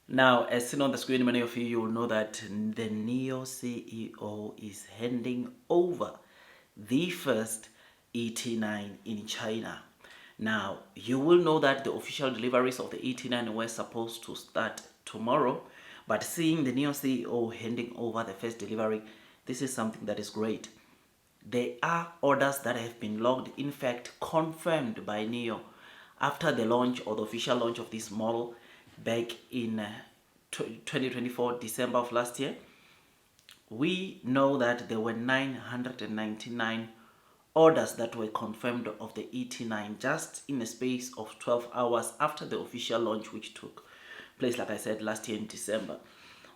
Now, as seen on the screen, many of you will know that the NEO CEO is handing over the first ET9 in China. Now, you will know that the official deliveries of the ET9 were supposed to start tomorrow, but seeing the NEO CEO handing over the first delivery, this is something that is great. There are orders that have been logged, in fact confirmed by NEO after the launch or the official launch of this model back in 2024 December of last year. We know that there were 999 orders that were confirmed of the ET9 just in a space of 12 hours after the official launch, which took place, like I said, last year in December.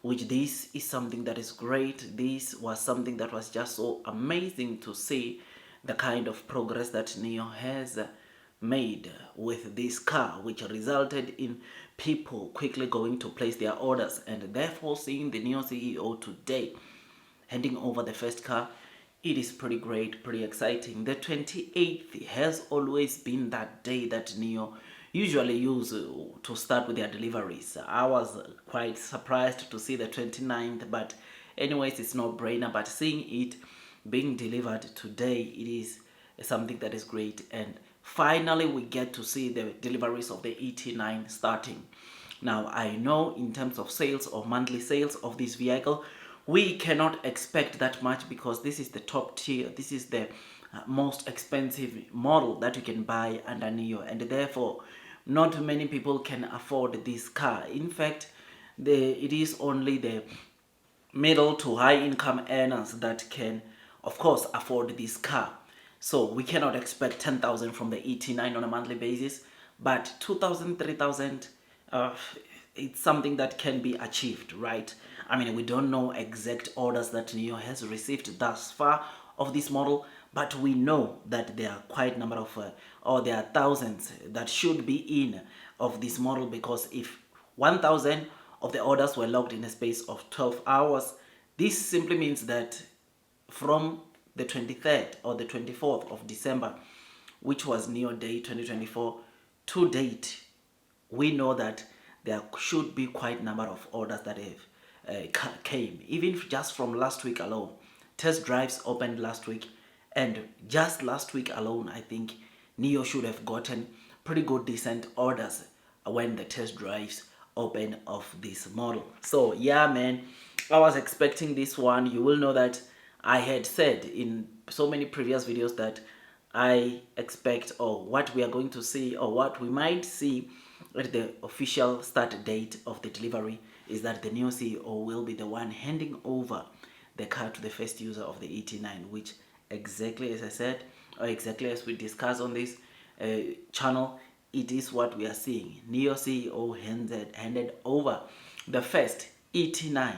Which this is something that is great. This was something that was just so amazing to see the kind of progress that NEO has made with this car, which resulted in people quickly going to place their orders, and therefore seeing the NEO CEO today handing over the first car, it is pretty great, pretty exciting. The 28th has always been that day that NEO usually use to start with their deliveries. I was quite surprised to see the 29th, but anyways, it's no brainer. But seeing it being delivered today, it is something that is great. And finally, we get to see the deliveries of the ET9 starting. Now, I know in terms of sales or monthly sales of this vehicle, we cannot expect that much because this is the top tier. This is the most expensive model that you can buy under NEO, and therefore not many people can afford this car. In fact, it is only the middle to high income earners that can, of course, afford this car. So we cannot expect 10,000 from the ET9 on a monthly basis, but 2,000, 3,000, it's something that can be achieved, right? I mean, we don't know exact orders that NEO has received thus far of this model, but we know that there are quite a number of, or there are thousands that should be in of this model, because if 1,000 of the orders were logged in a space of 12 hours, this simply means that from the 23rd or the 24th of December, which was NEO Day 2024, to date, we know that there should be quite a number of orders that have came, even just from last week alone. Test drives opened last week, and just last week alone, I think NEO should have gotten pretty good decent orders when the test drives open of this model. So yeah, man, I was expecting this one. You will know that I had said in so many previous videos that I expect, or what we are going to see, or what we might see at the official start date of the delivery, is that the NEO CEO will be the one handing over the car to the first user of the ET9, which exactly as I said, or exactly as we discussed on this channel, it is what we are seeing. NEO CEO handed over the first ET9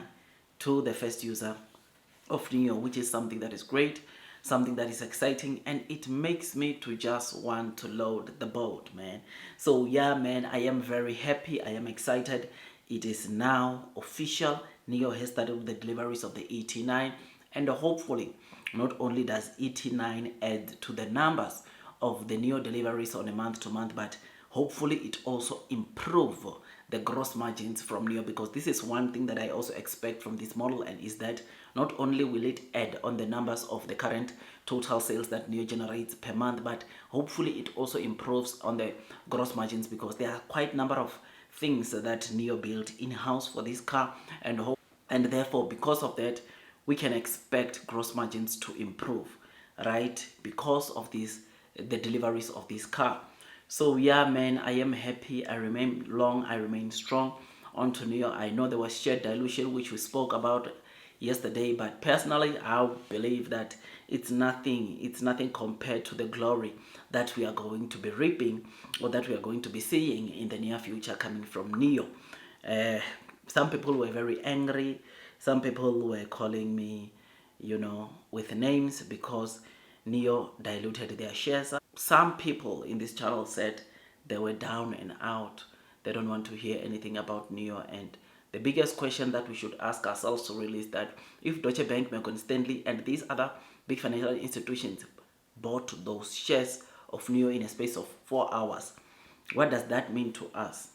to the first user of NEO, which is something that is great, something that is exciting, and it makes me to just want to load the boat, man. So yeah, man, I am very happy, I am excited. It is now official. NEO has started with the deliveries of the ET9, and hopefully not only does ET9 add to the numbers of the NEO deliveries on a month to month, but hopefully it also improve the gross margins from NEO, because this is one thing that I also expect from this model, and is that not only will it add on the numbers of the current total sales that NEO generates per month, but hopefully it also improves on the gross margins, because there are quite a number of things that NEO built in-house for this car, and therefore because of that we can expect gross margins to improve, right, because of this, the deliveries of this car. So yeah, man, I am happy. I remain long, I remain strong onto NEO. I know there was shared dilution, which we spoke about yesterday, but personally I believe that it's nothing compared to the glory that we are going to be reaping, or that we are going to be seeing in the near future coming from NEO. Some people were very angry, some people were calling me, you know, with names because NEO diluted their shares. Some people in this channel said they were down and out, they don't want to hear anything about NEO. And the biggest question that we should ask ourselves to really is that if Deutsche Bank, Morgan Stanley, and these other big financial institutions bought those shares of NEO in a space of 4 hours, what does that mean to us?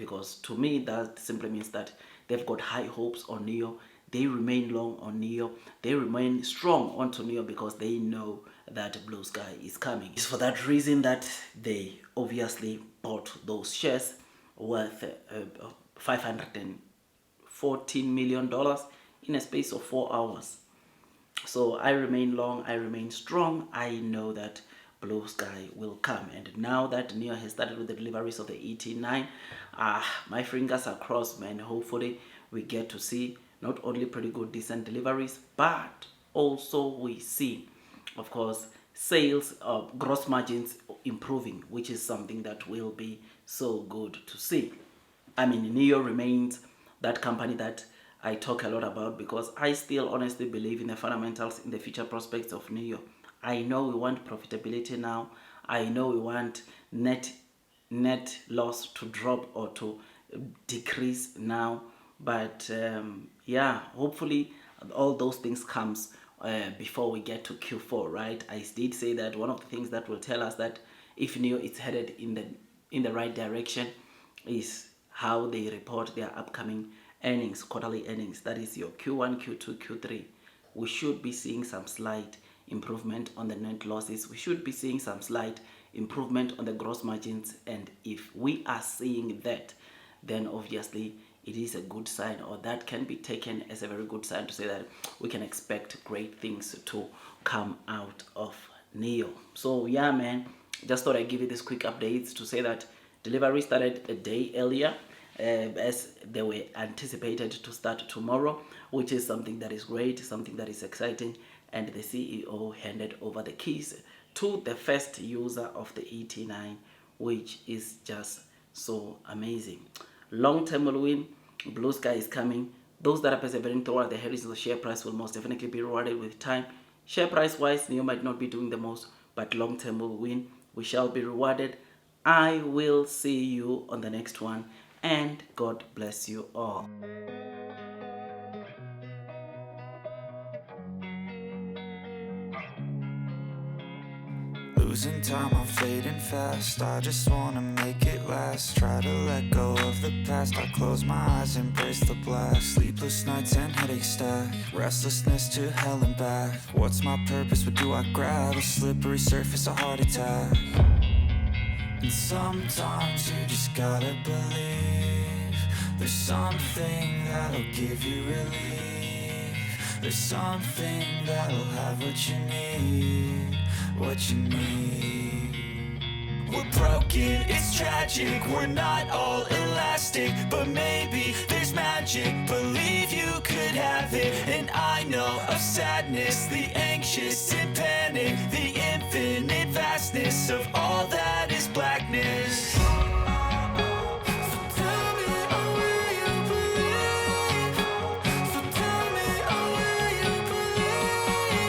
because to me that simply means that they've got high hopes on NEO. They remain long on NEO. They remain strong onto NEO because they know that blue sky is coming. It's for that reason that they obviously bought those shares worth $514 million in a space of 4 hours. So I remain long, I remain strong. I know that blue sky will come. And now that NEO has started with the deliveries of the ET9, my fingers are crossed, man. Hopefully we get to see not only pretty good decent deliveries, but also we see, of course, sales gross margins improving, which is something that will be so good to see. I mean, NEO remains that company that I talk a lot about because I still honestly believe in the fundamentals, in the future prospects of NEO. I know we want profitability now. I know we want net loss to drop or to decrease now. But yeah, hopefully all those things comes before we get to Q4, right? I did say that one of the things that will tell us that if NEO is headed in the right direction is how they report their upcoming earnings, quarterly earnings. That is your Q1, Q2, Q3. We should be seeing some slight improvement on the net losses. We should be seeing some slight improvement on the gross margins. And if we are seeing that, then obviously it is a good sign, or that can be taken as a very good sign to say that we can expect great things to come out of NEO. So yeah, man, just thought I'd give you this quick updates to say that delivery started a day earlier as they were anticipated to start tomorrow, which is something that is great, something that is exciting. And the CEO handed over the keys to the first user of the ET9, which is just so amazing. Long term will win. Blue sky is coming. Those that are persevering toward the headings of the share price will most definitely be rewarded with time. Share price wise, NEO might not be doing the most, but long term will win. We shall be rewarded. I will see you on the next one, and God bless you all. Losing time, I'm fading fast. I just wanna make it last. Try to let go of the past. I close my eyes, embrace the blast. Sleepless nights and headaches stack. Restlessness to hell and back. What's my purpose? What do I grab? A slippery surface, a heart attack. And sometimes you just gotta believe there's something that'll give you relief. There's something that'll have what you need, what you need. We're broken, it's tragic, we're not all elastic, but maybe there's magic, believe you could have it. And I know of sadness, the anxious and panic, the infinite vastness of all that